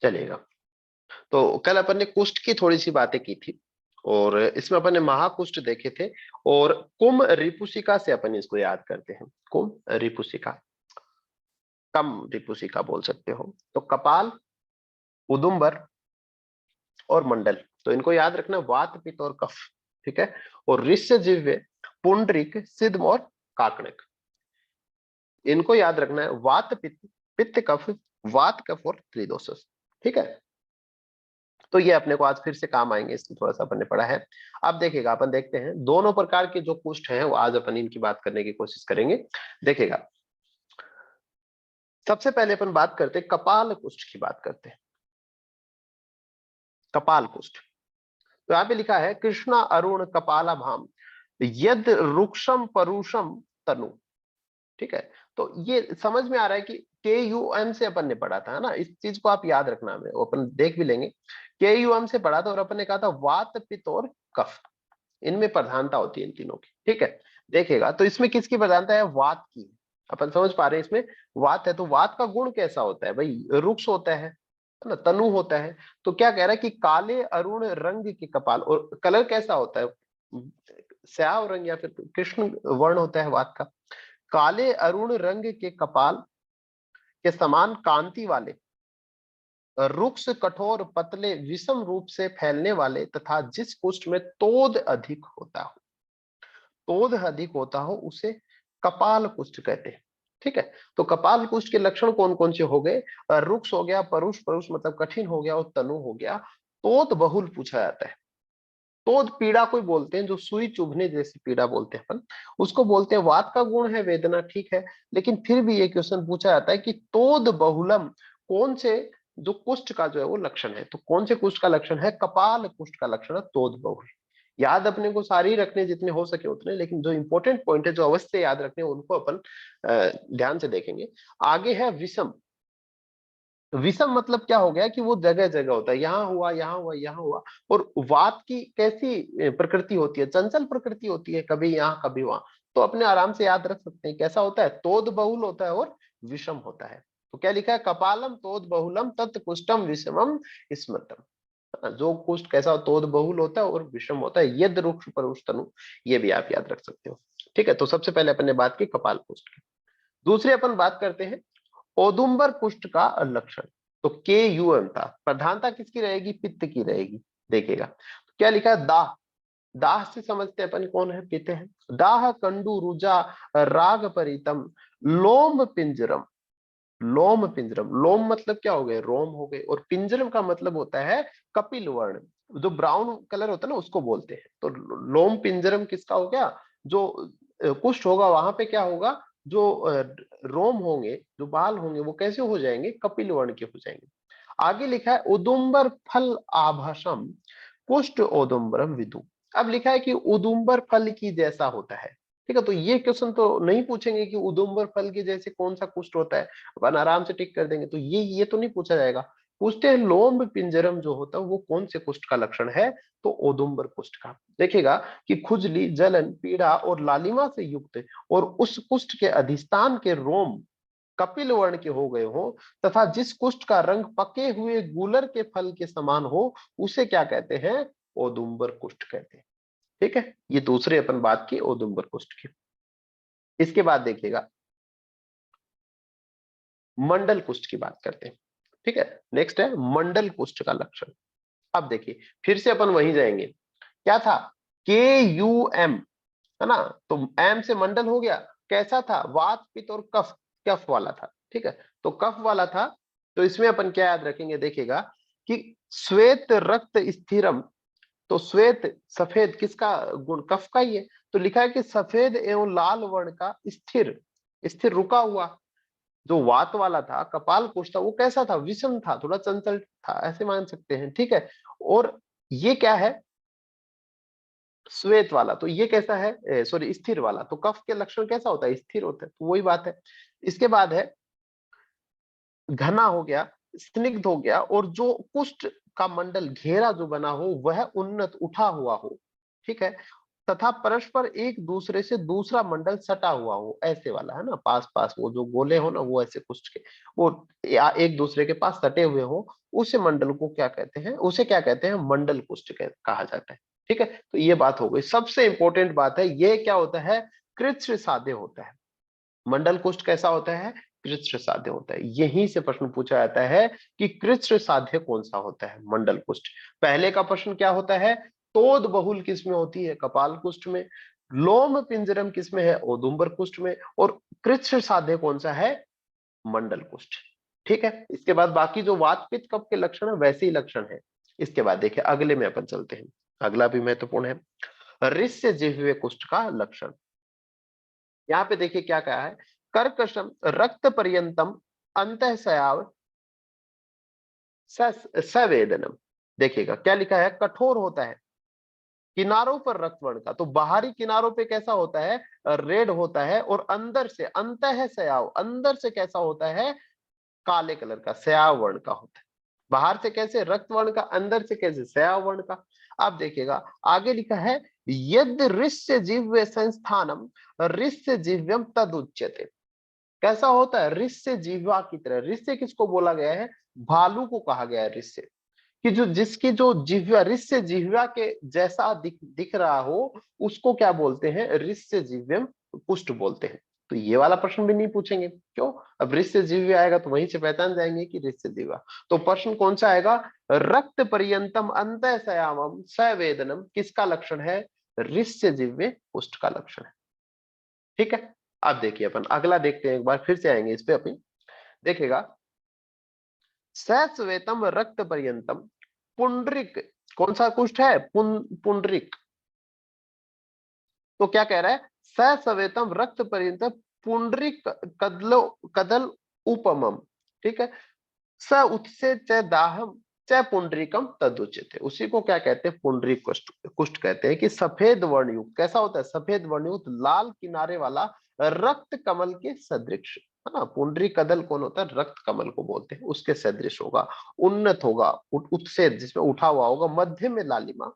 चलेगा। तो कल अपन ने कुष्ठ की थोड़ी सी बातें की थी, और इसमें अपन ने महाकुष्ठ देखे थे, और कुम रिपुसिका से अपन इसको याद करते हैं। कुम रिपुसिका, कम रिपुसिका बोल सकते हो। तो कपाल, उदुम्बर और मंडल, तो इनको याद रखना, वात पित्त और कफ। ठीक है। और ऋष्य जिह्वे, पुंडरीक, सिद्म और काकणिक, इनको याद रखना है। वात पित्त, पित्त कफ, वात कफ और त्रिदोषस। ठीक है। तो ये अपने को आज फिर से काम आएंगे, इसमें थोड़ा सा अपन ने पढ़ा है। अब देखिएगा, अपन देखते हैं दोनों प्रकार के जो कुष्ठ हैं, वो आज अपन इनकी बात करने की कोशिश करेंगे। देखिएगा, सबसे पहले अपन बात करते हैं कपाल कुष्ठ की बात करते हैं। कपाल कुष्ठ, तो यहाँ पे लिखा है कृष्णा अरुण कपाला भाम यद रुक्षम परुषम तनु। ठीक है। तो ये समझ में आ रहा है कि KUM से अपन ने पढ़ा था, है ना। इस चीज को आप याद रखना, में वो अपन देख भी लेंगे। KUM से पढ़ा था, और अपन ने कहा था वात पित्त और कफ, इनमें प्रधानता होती है इन तीनों की। ठीक है। देखिएगा, तो इसमें किसकी प्रधानता है? वात की। अपन समझ पा रहे हैं, इसमें वात है, तो वात का गुण कैसा होता है भाई? रुक्ष होता है ना, तनु होता है। तो क्या कह रहा है कि काले अरुण रंग के कपाल, और कलर कैसा होता है? श्याव रंग या फिर कृष्ण वर्ण होता है वात का। काले अरुण रंग के कपाल के समान कांति वाले, रुक्ष कठोर पतले विषम रूप से फैलने वाले, तथा जिस कुष्ठ में तोद अधिक होता हो, तोद अधिक होता हो, उसे कपाल कुष्ठ कहते हैं। ठीक है। तो कपाल कुष्ठ के लक्षण कौन कौन से हो गए? रुक्ष हो गया, परुष, परुष मतलब कठिन हो गया, और तनु हो गया। तोद बहुल पूछा जाता है। तोद पीड़ा कोई बोलते हैं, जो सुई चुभने जैसी पीड़ा बोलते हैं अपन, उसको बोलते हैं। वात का गुण है वेदना, ठीक है, लेकिन फिर भी ये क्वेश्चन पूछा जाता है कि तोद बहुलम कौन से जो कुष्ठ का जो है वो लक्षण है। तो कौन से कुष्ठ का लक्षण है? कपाल कुष्ठ का लक्षण है तोद बहुल। याद अपने को सारी रखने जितने हो सके उतने, लेकिन जो इंपॉर्टेंट पॉइंट है, जो अवश्य याद रखने, उनको अपन ध्यान से देखेंगे। आगे है विषम। विषम मतलब क्या हो गया कि वो जगह जगह होता है, यहाँ हुआ, यहाँ हुआ, यहाँ हुआ। और वात की कैसी प्रकृति होती है? चंचल प्रकृति होती है, कभी यहाँ कभी वहां। तो अपने आराम से याद रख सकते हैं कैसा होता है। तोद बहुल होता है और विषम होता है। तो क्या लिखा है? कपालम तोद बहुलम तत् कुष्ठम विषमम स्मृतम। जो कुष्ठ कैसा हो? तोद बहुल होता है और विषम होता है। यद रुक्ष परुष तनु, ये भी आप याद रख सकते हो। ठीक है। तो सबसे पहले अपन ने बात की कपाल कुष्ठ की। दूसरी अपन बात करते हैं औदुंबर कुष्ठ का लक्षण। तो KUM था, प्रधानता किसकी रहेगी? पित्त की रहेगी। देखिएगा, तो क्या लिखा है? दाह। दाह से समझते हैं अपन कौन है? पित्त है। दाह कंडू रुजा राग परितम लोम पिंजरम। लोम पिंजरम, लोम मतलब क्या हो गए? रोम हो गए। और पिंजरम का मतलब होता है कपिल वर्ण, जो ब्राउन कलर होता है ना, उसको बोलते हैं। तो लोम पिंजरम किसका हो गया? जो कुष्ठ होगा वहां पे क्या होगा? जो रोम होंगे, जो बाल होंगे, वो कैसे हो जाएंगे? कपिल वर्ण के हो जाएंगे। आगे लिखा है उदुम्बर फल आभासम कुष्ठ औदुम्बरम विदु। अब लिखा है कि उदुम्बर फल की जैसा होता है। ठीक है। तो ये क्वेश्चन तो नहीं पूछेंगे कि उदुम्बर फल के जैसे कौन सा कुष्ठ होता है, अपन आराम से टिक कर देंगे। तो ये तो नहीं पूछा जाएगा। पूछते हैं लोम्ब पिंजरम जो होता है वो कौन से कुष्ठ का लक्षण है? तो औदुम्बर कुष्ठ का। देखिएगा कि खुजली, जलन, पीड़ा और लालिमा से युक्त, और उस कुष्ठ के अधिष्ठान के रोम कपिल वर्ण के हो गए हो, तथा जिस कुष्ठ का रंग पके हुए गूलर के फल के समान हो, उसे क्या कहते हैं? औदुंबर कुष्ठ कहते हैं। ठीक है। ये दूसरे अपन बात की औदुंबर कुष्ठ की। इसके बाद देखिएगा मंडल कुष्ठ की बात करते हैं। ठीक है। नेक्स्ट है मंडल कुष्ठ का लक्षण। अब देखिए, फिर से अपन वहीं जाएंगे। क्या था? KUM, है ना। तो एम से मंडल हो गया। कैसा था? वात पित्त और कफ, कफ वाला था। ठीक है। तो कफ वाला था। तो इसमें अपन क्या याद रखेंगे? देखिएगा कि श्वेत रक्त स्थिरम। तो श्वेत सफेद किसका गुण? कफ का ही है। तो लिखा है कि सफेद एवं लाल वर्ण का स्थिर, स्थिर रुका हुआ। जो वात वाला था, कपाल कुष्ठ था, वो कैसा था? विषम था, थोड़ा चंचल था, ऐसे मान सकते हैं। ठीक है। और ये क्या है? श्वेत वाला। तो ये कैसा है? सॉरी, स्थिर वाला। तो कफ के लक्षण कैसा होता है? स्थिर होता है। तो वही बात है। इसके बाद है घना हो गया, स्निग्ध हो गया, और जो कुष्ठ का मंडल घेरा जो बना हो वह उन्नत, उठा हुआ हो। ठीक है। तथा परस्पर एक दूसरे से दूसरा मंडल सटा हुआ हो, ऐसे वाला है ना, पास पास वो जो गोले हो ना, वो ऐसे कुछ के वो या एक दूसरे के पास सटे हुए हो, उसे मंडल को क्या कहते हैं, उसे क्या कहते हैं, मंडल कुष्ठ कहा जाता है। ठीक है, तो ये बात हो गई। सबसे इंपॉर्टेंट बात है, ये क्या होता है, कृच्छ्र साध्य होता है। मंडल कुष्ठ कैसा होता है, कृच्छ्र साध्य होता है। यहीं से प्रश्न पूछा जाता है कि कृच्छ्र साध्य कौन सा होता है, मंडल कुष्ठ। पहले का प्रश्न क्या होता है, तोद बहुल किसमें होती है, कपाल कुष्ठ में। लोम पिंजरम किसमें है, औदुंबर कुष्ठ में। और कृच्छ्र साध्य कौन सा है, मंडल कुष्ठ। ठीक है, इसके बाद बाकी जो वात पित्त कफ के लक्षण है वैसे ही लक्षण है। इसके बाद देखिए अगले में अपन चलते हैं, अगला भी महत्वपूर्ण है, ऋष्य जिह्वे कुष्ठ का लक्षण। यहाँ पे देखिए क्या कहा है, कर्कशम रक्त पर्यंतम अंतःस्राव सवेदनम। देखिएगा क्या लिखा है, कठोर होता है किनारों पर रक्त वर्ण का, तो बाहरी किनारों पे कैसा होता है, रेड होता है, और अंदर से अंतःस्राव, अंदर से कैसा होता है, काले कलर का स्याव वर्ण का होता है। बाहर से कैसे रक्त वर्ण का, अंदर से कैसे स्याव वर्ण का। आप देखिएगा आगे लिखा है, यद ऋष्य जिह्वे संस्थानम ऋष्य जिह्वम तद उच्यते। कैसा होता है, ऋष्य जिह्वा की तरह। ऋष्य किसको बोला गया है, भालू को कहा गया है ऋष्य, कि जो जिसकी जो जिह्वा ऋष्य जिह्वा के जैसा दिख रहा हो, उसको क्या बोलते हैं, ऋष्य जिह्वम कुष्ठ बोलते हैं। तो ये वाला प्रश्न भी नहीं पूछेंगे, क्यों, अब ऋष्य जिह्वा आएगा तो वहीं से पहचान जाएंगे कि ऋष्य जिह्वा। तो प्रश्न कौन सा आएगा, रक्त पर्यंतम अंतःस्रावम सवेदनम किसका लक्षण है, ऋष्य जिह्वे कुष्ठ का लक्षण है। ठीक है, अब देखिए अपन अगला देखते हैं, एक बार फिर से आएंगे इस पे अपन। देखिएगा, सश्वेतम रक्त पर्यंतम पुंडरिक, कौन सा कुष्ठ है, पुंडरिक। तो क्या कह रहा है, सश्वेतम रक्त पर्यंतम पुंडरिक कदलो कदल उपमम। ठीक है, स उत्से च दाहम च पुंडरीकम तदुच्यते। उसी को क्या कहते हैं, पुंडरीक कुष्ठ कुष्ठ कहते हैं, कि सफेद वर्णयुक्त, कैसा होता है, सफेद वर्णयुक्त लाल किनारे वाला रक्त कमल के सदृश, है ना। पुंडरी कदल कौन होता है, रक्त कमल को बोलते हैं, उसके सदृश होगा, उन्नत होगा, उत्सेद जिसमें उठा हुआ होगा, मध्य में लालिमा,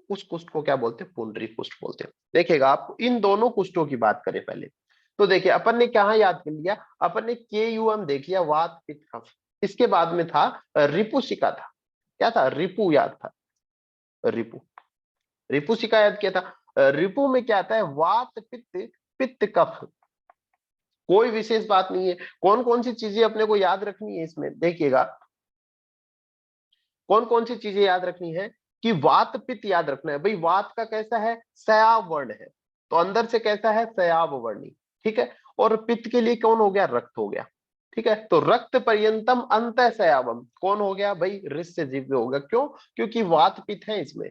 उस कुष्ठ को क्या बोलते हैं, पुंडरी कुष्ठ बोलते हैं। देखिएगा आप इन दोनों कुष्ठों की बात करें पहले, तो देखिए अपन ने क्या याद कर लिया, अपन ने के यू एम देख लिया, वात पित्त कफ। इसके बाद में था रिपुशिका था, क्या था, रिपु याद था, रिपु, रिपुशिका याद किया था। रिपु में क्या आता है, वात पित्त, पित्त कफ। कोई विशेष बात नहीं है। कौन कौन सी चीजें अपने को याद रखनी है इसमें, देखिएगा कौन कौन सी चीजें याद रखनी है, कि वात पित्त याद रखना है भाई। वात का कैसा है, सयाव वर्ण है, तो अंदर से कैसा है, सयाव वर्णी। ठीक है, और पित्त के लिए कौन हो गया, रक्त हो गया। ठीक है, तो रक्त पर्यंतम अंतःस्रावम कौन हो गया भाई, ऋष्य जिह्वे हो गया। क्यों, क्योंकि वात पित्त है इसमें।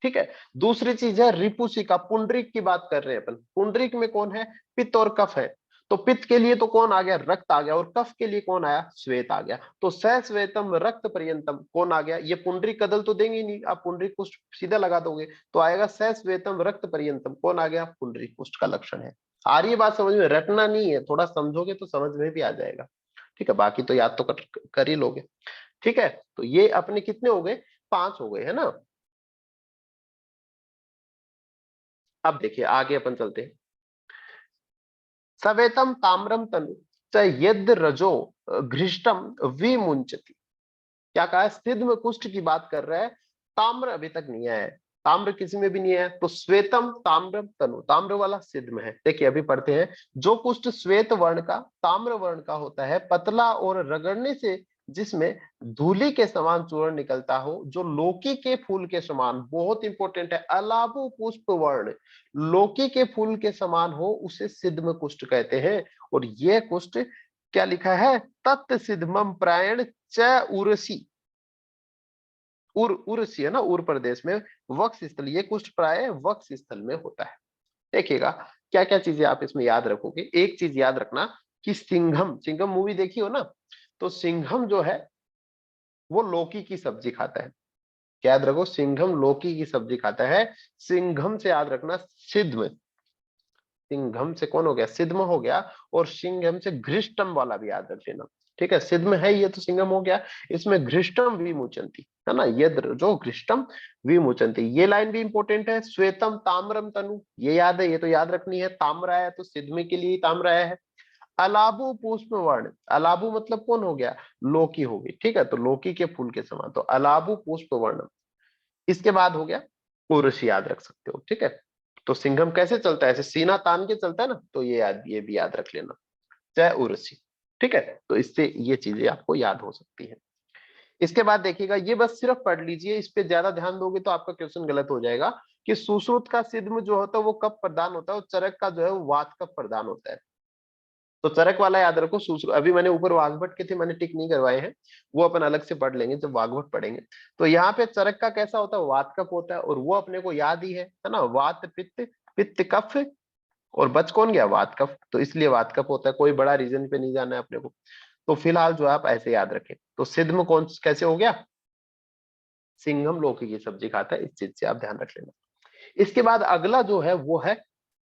ठीक है, दूसरी चीज है रिपुशिका, पुंडरीक की बात कर रहे हैं अपन। पुंडरीक में कौन है, पित्त और कफ है। तो पित्त के लिए तो कौन आ गया, रक्त आ गया, और कफ के लिए कौन आया, श्वेत आ गया। तो सश्वेतम रक्त पर्यंतम कौन आ गया, ये पुंडरीक कदल तो देंगे ही नहीं, आप पुंडरीक कुष्ठ सीधा लगा दोगे, तो आएगा सश्वेतम रक्त पर्यंतम, कौन आ गया, पुंडरीक कुष्ठ का लक्षण है। आ रही है बात समझ में, रटना नहीं है, थोड़ा समझोगे तो समझ में भी आ जाएगा। ठीक है, बाकी तो याद तो कर ही लोगे। ठीक है, तो ये अपने कितने हो गए, 5 हो गए, है ना। अब देखिए आगे अपन चलते हैं, सवेतम ताम्रम तनु च यद रजो घृष्टम विमुंचति। क्या कहा है, सिद्ध कुष्ठ की बात कर रहा है, ताम्र अभी तक नहीं आया है, ताम्र किसी में भी नहीं है, तो श्वेतम ताम्रम तनु, ताम्र वाला सिद्ध में है। देखिए अभी पढ़ते हैं, जो कुष्ठ श्वेत वर्ण का, ताम्र वर्ण का होता है, पतला और रगड़ने से जिसमें धूली के समान चूर्ण निकलता हो, जो लौकी के फूल के समान, बहुत इंपॉर्टेंट है, अलाबु पुष्प वर्ण, लौकी के फूल के समान हो, उसे सिद्ध कुष्ठ कहते हैं। और यह कुष्ठ क्या लिखा है, तत् सिद्धमम प्रायण च उर्सी, उर्सी है ना, उर प्रदेश में वक्ष स्थल, ये कुष्ठ प्राय वक्ष स्थल में होता है। देखिएगा क्या क्या चीजें आप इसमें याद रखोगे, एक चीज याद रखना कि सिंघम, सिंघम मूवी देखी हो ना, तो सिंघम जो है वो लौकी की सब्जी खाता है। याद रखो, सिंघम लौकी की सब्जी खाता है। सिंघम से याद रखना सिद्ध में, सिंघम से कौन हो गया, सिद्म हो गया, और सिंघम से घृष्टम वाला भी याद रख लेना। ठीक है, सिद्म है ये तो सिंघम हो गया, इसमें घृष्टम विमुचंती है ना, ये जो घृष्टम विमुचंती, ये लाइन भी इंपॉर्टेंट है। श्वेतम ताम्रम तनु, ये याद है, ये तो याद रखनी है, ताम्र आया तो सिद्ध के लिए ताम्र आया है। अलाबु पुष्प वर्ण, अलाबु मतलब कौन हो गया, लौकी हो गई। ठीक है, तो लौकी के फूल के समान, तो अलाबु पुष्प वर्ण। इसके बाद हो गया उर्वशी, याद रख सकते हो। ठीक है, तो सिंघम कैसे चलता है, ऐसे सीना तान के चलता है ना, तो ये भी याद रख लेना, चाहे उर्वशी। ठीक है, तो इससे ये चीजें आपको याद हो सकती है। इसके बाद देखिएगा, ये बस सिर्फ पढ़ लीजिए, इस पे ज्यादा ध्यान दोगे तो आपका क्वेश्चन गलत हो जाएगा, कि सुश्रुत का सिद्म जो होता है वो कब प्रदान होता है, और चरक का जो है वो वात कब प्रदान होता है। तो चरक वाला याद रखो, सुश्रुत, अभी मैंने ऊपर वाग्भट के थे, मैंने टिक नहीं करवाए हैं, वो अपन अलग से पढ़ लेंगे जब वाग्भट पढ़ेंगे। तो यहाँ पे चरक का कैसा होता है, वात कफ होता है, और वो अपने को याद ही है ना, वात पित्त, पित्त कफ, और बच कौन गया, वात कफ, तो इसलिए वात कफ होता है, कोई बड़ा रीजन पे नहीं जाना है अपने को। तो फिलहाल जो आप ऐसे याद रखें, तो सिद्ध कौन कैसे हो गया, सिंघम लौकी की सब्जी खाता है, इस चीज से आप ध्यान रख लेना। इसके बाद अगला जो है वो है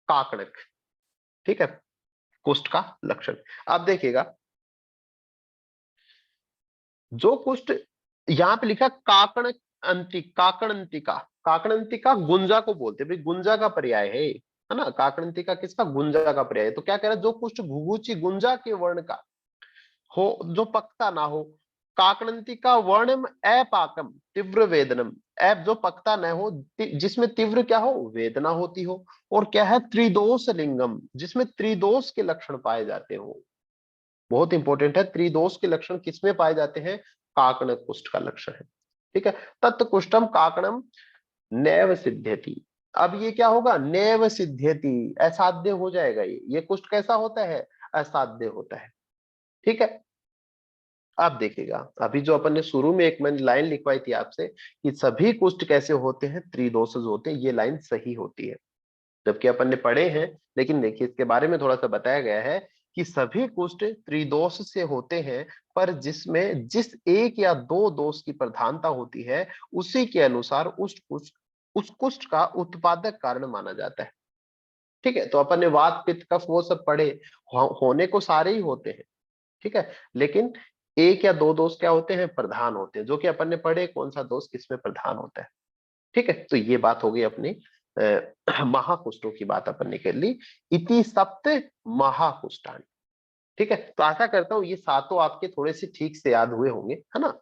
काकणक। ठीक है, कुष्ठ का लक्षण। आप देखिएगा, जो कुष्ठ यहाँ पे लिखा काकण अंति, काकणंतिका, काकणंतिका गुंजा को बोलते हैं भाई, गुंजा का पर्याय है ना, काकणंतिका किसका, गुंजा का पर्याय है। तो क्या कह रहा है, जो कुष्ठ घुघुची गुंजा के वर्ण का हो, जो पकता ना हो, काकणंतिका वर्णम अपाकम तीव्र वेदनम, ऐप जो पकता न हो, जिसमें तीव्र क्या हो, वेदना होती हो, और क्या है, त्रिदोष लिंगम, जिसमें त्रिदोष के लक्षण पाए जाते हो। बहुत इंपॉर्टेंट है, त्रिदोष के लक्षण किसमें पाए जाते हैं, काकण कुष्ठ का लक्षण है। ठीक है, तत्कुष्ठम काकणम नैव सिद्ध्यति। अब ये क्या होगा, नैव सिद्ध्यति, असाध्य हो जाएगा। ये कुष्ठ कैसा होता है, असाध्य होता है। ठीक है, आप देखिएगा, अभी जो अपन ने शुरू में एक मैंने लाइन लिखवाई थी आपसे, कि सभी कुष्ठ कैसे होते हैं, त्रिदोषज होते हैं, ये लाइन सही होती है, जबकि अपन ने पढ़े हैं। लेकिन देखिए, इसके बारे में थोड़ा सा बताया गया है कि सभी कुष्ठ त्रिदोष से होते हैं, पर जिसमें जिस एक या दो दोष की प्रधानता होती है, उसी के अनुसार उस कुष्ठ का उत्पादक कारण माना जाता है। ठीक है, तो अपन ने वात पित्त कफ वो सब पढ़े, होने को सारे ही होते हैं। ठीक है, लेकिन एक या दो दोष क्या होते हैं, प्रधान होते हैं, जो कि अपन ने पढ़े कौन सा दोष किसमें प्रधान होता है। ठीक है, तो ये बात हो गई अपनी महाकुष्ठों की बात अपन ने कर ली। इति सप्त महाकुष्ठान। ठीक है, तो आशा करता हूं ये सातों आपके थोड़े से ठीक से याद हुए होंगे, है ना।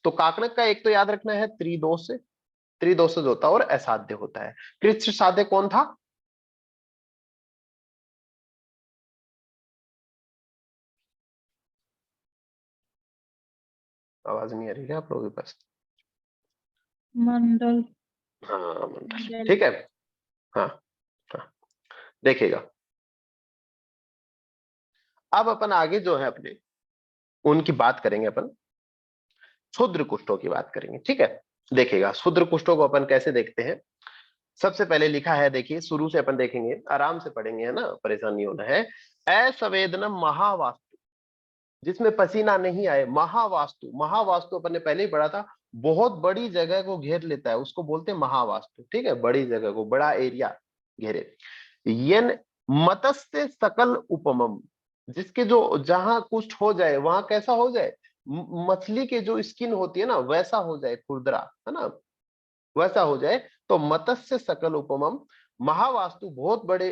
तो काकणक का एक तो याद रखना है, त्रिदोष, त्रिदोषज होता है और असाध्य होता है। कृच्छ साध्य कौन था, आवाज नहीं आ रही है आप लोगों के पास, मंडल। हाँ मंडल। ठीक है, हाँ हाँ, देखिएगा, अब अपन आगे जो है अपने उनकी बात करेंगे, अपन क्षुद्र कुष्ठों की बात करेंगे। ठीक है, देखिएगा क्षुद्र कुष्ठों को अपन कैसे देखते हैं। सबसे पहले लिखा है, देखिए शुरू से अपन देखेंगे, आराम से पढ़ेंगे, है ना, परेशान नहीं होना है। असंवेदनम महावास्तु, जिसमें पसीना नहीं आए, महावास्तु, महावास्तु अपन ने पहले ही पढ़ा था, बहुत बड़ी जगह को घेर लेता है, उसको बोलते हैं महावास्तु। ठीक है, बड़ी जगह को, बड़ा एरिया घेरे। यन मत्स्य सकल उपमम, जिसके जो जहां कुष्ठ हो जाए वहां कैसा हो जाए, मछली के जो स्किन होती है ना वैसा हो जाए, खुरदरा, है ना, वैसा हो जाए। तो मत्स्य सकल उपमम, महावास्तु बहुत बड़े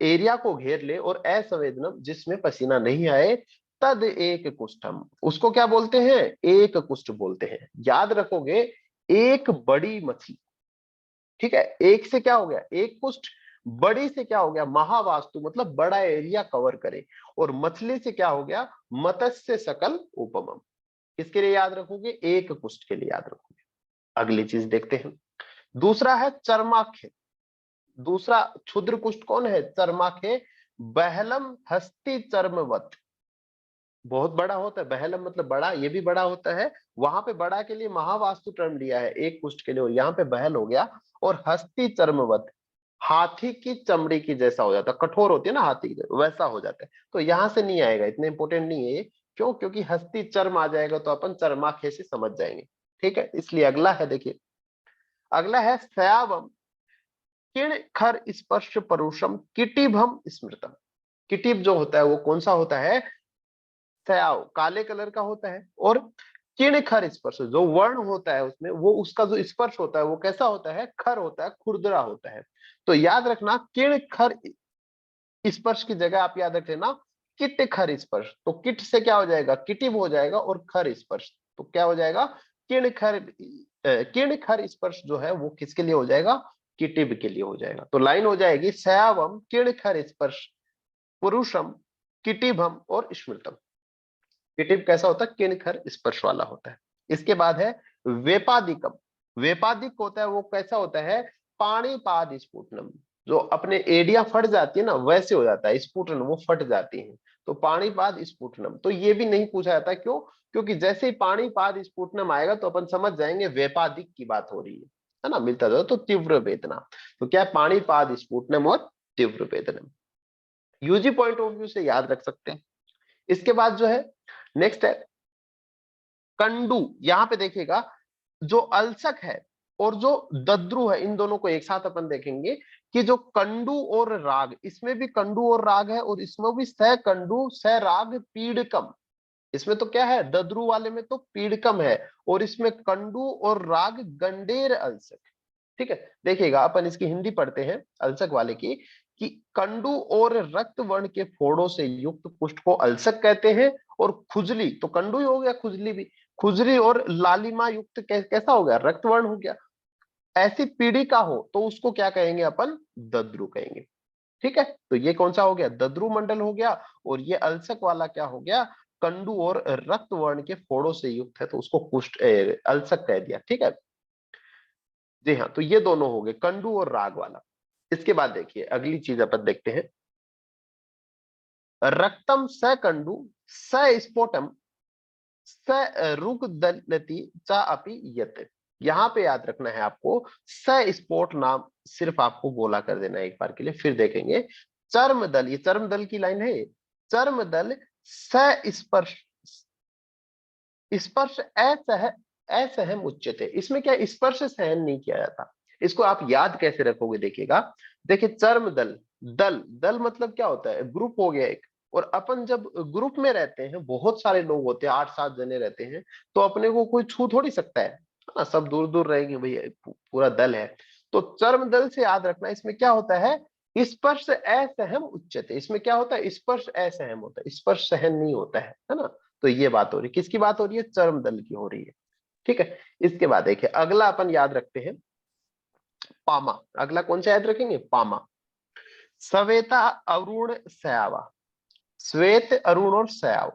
एरिया को घेर ले, और असंवेदनम, जिसमें पसीना नहीं आए, तद एक कुष्ठम, उसको क्या बोलते हैं, एक कुष्ठ बोलते हैं। याद रखोगे, एक बड़ी मछली। ठीक है, एक से क्या हो गया, एक कुष्ठ, बड़ी से क्या हो गया, महावास्तु, मतलब बड़ा एरिया कवर करे, और मछली से क्या हो गया, मत्स्य सकल उपमम। किसके लिए याद रखोगे, एक कुष्ठ के लिए याद रखोगे। अगली चीज देखते हैं, दूसरा है चर्माख्य। दूसरा क्षुद्र कुष्ठ कौन है, चर्माख्य। बहलम हस्ती चर्मवत, बहुत बड़ा होता है, बहलम मतलब बड़ा, ये भी बड़ा होता है। वहां पे बड़ा के लिए महावास्तु टर्म लिया है एक कुष्ठ के लिए, और यहाँ पे बहल हो गया। और हस्ती चर्मवत, हाथी की चमड़ी की जैसा हो जाता है, कठोर होती है ना हाथी की, वैसा हो जाता है। तो यहाँ से नहीं आएगा, इतने इंपॉर्टेंट नहीं है ये। क्यों, क्योंकि हस्ती चर्म आ जाएगा तो अपन चर्माख्य से समझ जाएंगे। ठीक है, इसलिए अगला है, देखिए अगला है सयावम। किण खर स्पर्श परुषम किटिभम स्मृतम। किटिभ जो होता है वो कौन सा होता है, सयाव काले कलर का होता है, और किण खर स्पर्श जो वर्ण होता है उसमें, वो उसका जो स्पर्श होता है वो कैसा होता है, खर होता है, खुरदरा होता है। तो याद रखना किण खर स्पर्श की जगह आप याद रख लेना किट खर स्पर्श। तो किट से क्या हो जाएगा, किटिव हो जाएगा, और खर स्पर्श तो क्या हो जाएगा, किण खर स्पर्श जो है वो किसके लिए हो जाएगा, किटिव के लिए हो जाएगा। तो लाइन हो जाएगी सयावम किण खर स्पर्श पुरुषम किटिभम और स्मृतम। किटिव कैसा होता है, किण खर स्पर्श वाला होता है। इसके बाद है वेपादिकम। वेपादिक होता है वो कैसा होता है, पाणिपाद स्फुटनम। जो अपने एडिया फट जाती है ना वैसे हो जाता है, स्फुटन वो फट जाती है। तो पाणिपाद स्फुटनम, तो ये भी नहीं पूछा जाता, क्यों, क्योंकि जैसे ही पाणिपाद स्फुटनम आएगा तो अपन समझ जाएंगे वेपादिक की बात हो रही है ना, मिलता जुलता। तो तीव्र वेदना, तो क्या है, पाणिपाद स्फुटनम और तीव्र वेदना। यूजी पॉइंट ऑफ व्यू से याद रख सकते हैं। इसके बाद जो है नेक्स्ट है कंडू। यहां पे देखिएगा जो अल्सक है और जो दद्रु है, इन दोनों को एक साथ अपन देखेंगे कि जो कंडू और राग, इसमें भी कंडू और राग है, और इसमें भी स कंडू स राग पीड़कम। इसमें तो क्या है, दद्रु वाले में तो पीड़कम है, और इसमें कंडू और राग गंडेर अल्सक। ठीक है, देखिएगा अपन इसकी हिंदी पढ़ते हैं अल्सक वाले की, कि कंडू और रक्त वर्ण के फोड़ों से युक्त कुष्ठ को अल्सक कहते हैं, और खुजली तो कंडू ही हो गया, खुजली भी, खुजली और लालिमा युक्त कैसा हो गया, रक्त वर्ण हो गया, ऐसी पीढ़ी का हो तो उसको क्या कहेंगे अपन, दद्रु कहेंगे। ठीक है, तो ये कौन सा हो गया, दद्रु मंडल हो गया, और ये अल्सक वाला क्या हो गया, कंडू और रक्त वर्ण के फोड़ों से युक्त है तो उसको कुष्ठ अल्सक कह दिया। ठीक है जी हाँ, तो ये दोनों हो गए कंडू और राग वाला। इसके बाद देखिए अगली चीज अपन देखते हैं, रक्तम स कंडू स स्फोटम स रुगदलति च अपि यत। यहां पे याद रखना है आपको, स स्पोर्ट नाम सिर्फ आपको बोला कर देना है एक बार के लिए, फिर देखेंगे। चर्म दल, ये चर्म दल की लाइन है, चर्म दल स स्पर्श स्पर्श असह असहम उच्चते। इसमें क्या स्पर्श सहन नहीं किया जाता, इसको आप याद कैसे रखोगे, देखिएगा। देखिए चर्म दल, दल दल मतलब क्या होता है, ग्रुप हो गया एक, और अपन जब ग्रुप में रहते हैं, बहुत सारे लोग होते हैं, 8-7 जने रहते हैं, तो अपने को कोई छू थोड़ी सकता है ना, सब दूर दूर रहेंगे भैया, पूरा दल है। तो चर्म दल से याद रखना, इसमें क्या होता है, स्पर्श असहम उच्चते। इसमें क्या होता है, स्पर्श असहम होता है, स्पर्श सहन नहीं होता है ना। तो ये बात हो रही है, किसकी बात हो रही है, चर्म दल की हो रही है। ठीक है, इसके बाद देखिए अगला अपन याद रखते हैं पामा। अगला कौन सा याद रखेंगे, पामा। श्वेता अरुण सयावा, श्वेत अरुण और सयाव,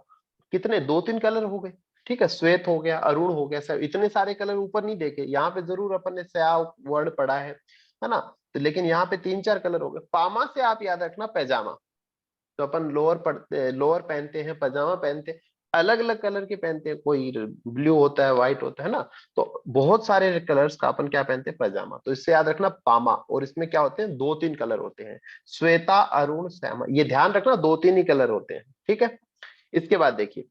कितने, 2-3 कलर हो गए। ठीक है, श्वेत हो गया, अरुण हो गया, सब इतने सारे कलर ऊपर नहीं देखे, यहाँ पे जरूर अपन ने सयाव वर्ड पढ़ा है ना, तो लेकिन यहाँ पे 3-4 कलर हो गए। पामा से आप याद रखना पैजामा, तो अपन लोअर पहनते हैं, पजामा पहनते हैं, अलग अलग कलर के पहनते हैं, कोई ब्लू होता है, व्हाइट होता है ना, तो बहुत सारे कलर्स का अपन क्या पहनते हैं, पजामा। तो इससे याद रखना पामा, और इसमें क्या होते हैं, 2-3 कलर होते हैं, श्वेता अरुण श्यामा, ये ध्यान रखना 2-3 ही कलर होते हैं। ठीक है, इसके बाद देखिए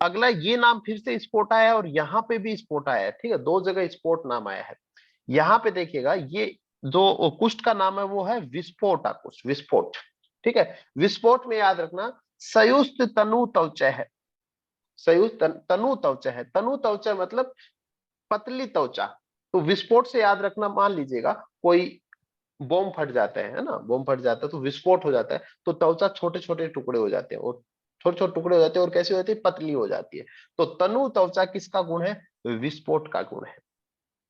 अगला, ये नाम फिर से स्पोर्ट आया है, और यहाँ पे भी स्पोर्ट आया है। ठीक है, 2 जगह स्पोर्ट नाम आया है। यहाँ पे देखिएगा, ये जो कुष्ठ का नाम है वो है विस्फोटा कुष्ठ, विस्फोट। ठीक है, विस्फोट में याद रखना संयुक्त तनु त्वचा है, संयुक्त तनु त्वचा है, तनु त्वचा मतलब पतली त्वचा। तो विस्फोट से याद रखना, मान लीजिएगा कोई बॉम्ब फट जाता है ना, बॉम्ब फट जाता है तो विस्फोट हो जाता है, तो त्वचा छोटे छोटे टुकड़े हो जाते हैं, और छोटे छोटे टुकड़े हो जाते हैं, और कैसी हो जाती है, पतली हो जाती है। तो तनु त्वचा किसका गुण है, विस्फोट का गुण है।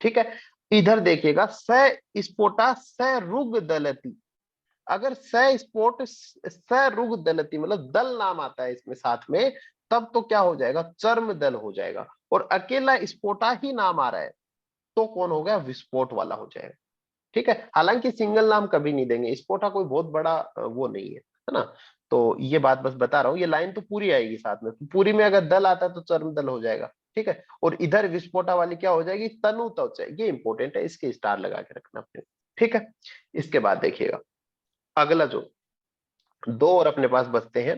ठीक है, इधर देखिएगा स स्फोटा स रुग दलती। अगर स स्पोर्ट स रुग दलती मतलब दल नाम आता है इसमें साथ में, तब तो क्या हो जाएगा, चर्म दल हो जाएगा। और अकेला स्पोटा ही नाम आ रहा है तो कौन हो गया, विस्फोट वाला हो जाएगा। ठीक है, हालांकि सिंगल नाम कभी नहीं देंगे, स्पोटा कोई बहुत बड़ा वो नहीं है ना। तो ये बात बस बता रहा हूँ, ये लाइन तो पूरी आएगी साथ में, पूरी में अगर दल आता है तो चर्म दल हो जाएगा। ठीक है, और इधर विस्फोटा वाली क्या हो जाएगी, तनु त्वचा, ये इंपॉर्टेंट है, इसके स्टार लगा के रखना अपने। ठीक है, इसके बाद देखिएगा अगला जो 2 और अपने पास बचते हैं,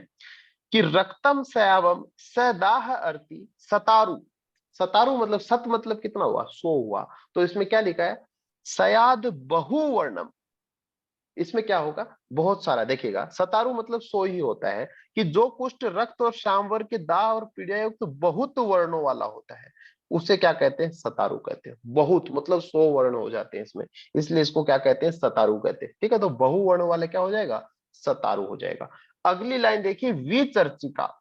कि रक्तम सयावम सदाह अर्ति सतारु। सतारु मतलब सत मतलब कितना हुआ, 100 हुआ। तो इसमें क्या लिखा है, सयाद बहुवर्णम, इसमें क्या होगा, बहुत सारा। देखिएगा सतारू मतलब सो ही होता है कि जो कुष्ठ रक्त और श्यामवर के दाह और पीड़ा युक्त तो बहुत वर्णों वाला होता है, उसे क्या कहते हैं, सतारू कहते हैं। बहुत मतलब 100 वर्ण हो जाते हैं इसमें, इसलिए इसको क्या कहते हैं, सतारू कहते हैं। ठीक है, तो बहुवर्ण वाला क्या हो जाएगा, सतारू हो जाएगा। अगली लाइन देखिए, विचर्चिका।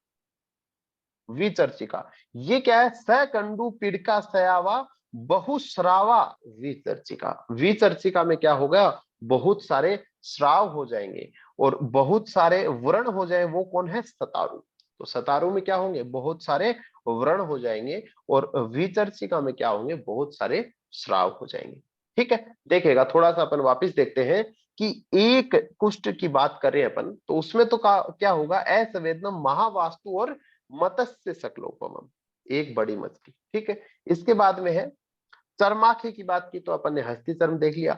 विचर्चिका ये क्या है, सकंडू पीड़का सयावा बहुश्रावा विचर्चिका। विचर्चिका में क्या होगा, बहुत सारे श्राव हो जाएंगे और बहुत सारे व्रण हो जाए, वो कौन है, सतारू। तो सतारू में क्या होंगे, बहुत सारे व्रण हो जाएंगे, और विचर्चिका में क्या होंगे, बहुत सारे श्राव हो जाएंगे। ठीक है, देखेगा थोड़ा सा अपन वापिस देखते हैं कि एक कुष्ठ की बात करें अपन, तो उसमें तो क्या होगा, असंवेदनम महावास्तु और मत्स्य सकलोपमम, एक बड़ी मछली। ठीक है, इसके बाद में है चर्माखे की बात की, तो अपन ने हस्ती चर्म देख लिया।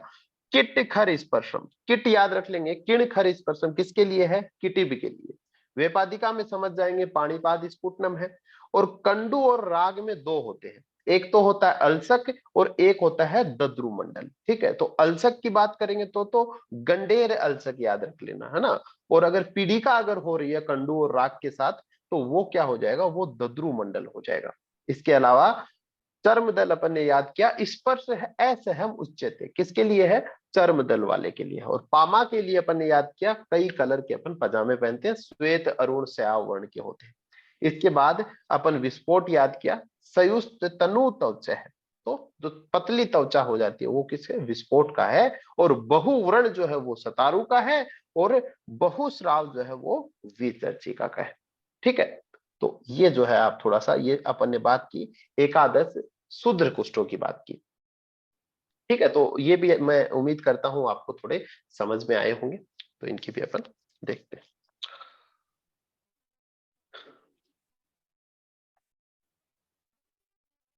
किट खर स्पर्शम, किट याद रख लेंगे, किण खर स्पर्शम किसके लिए है, किटिब के लिए। वेपादिका में समझ जाएंगे, पाणिपाद स्फुटनम है। और कंडू और राग में दो होते हैं, एक तो होता है अलसक और एक होता है दद्रुमंडल। ठीक है, तो अलसक की बात करेंगे तो गंडेर अलसक याद रख लेना, है ना। और अगर पीड़िका अगर हो रही है कंडू और राग के साथ, तो वो क्या हो जाएगा, वो दद्रुमंडल हो जाएगा। इसके अलावा चर्म दल अपन ने याद किया, स्पर्श है असहम उच्चते, किसके लिए है, चर्म दल वाले के लिए। और पामा के लिए अपन ने याद किया, कई कलर के अपन पजामे पहनते हैं, श्वेत अरुण श्याव वर्ण के होते हैं। इसके बाद अपन विस्फोट याद किया, सयुस्त तनु त्वचा है, तो जो पतली त्वचा हो जाती है वो किसके, विस्फोट का है। और बहुव्रण जो है वो सतारू का है, और बहुश्राव जो है वो विचर्चिका का है। ठीक है, तो ये जो है आप थोड़ा सा, ये अपन ने बात की एकादश शूद्र कुष्ठों की बात की। ठीक है, तो ये भी मैं उम्मीद करता हूं आपको थोड़े समझ में आए होंगे, तो इनकी भी अपन देखते हैं।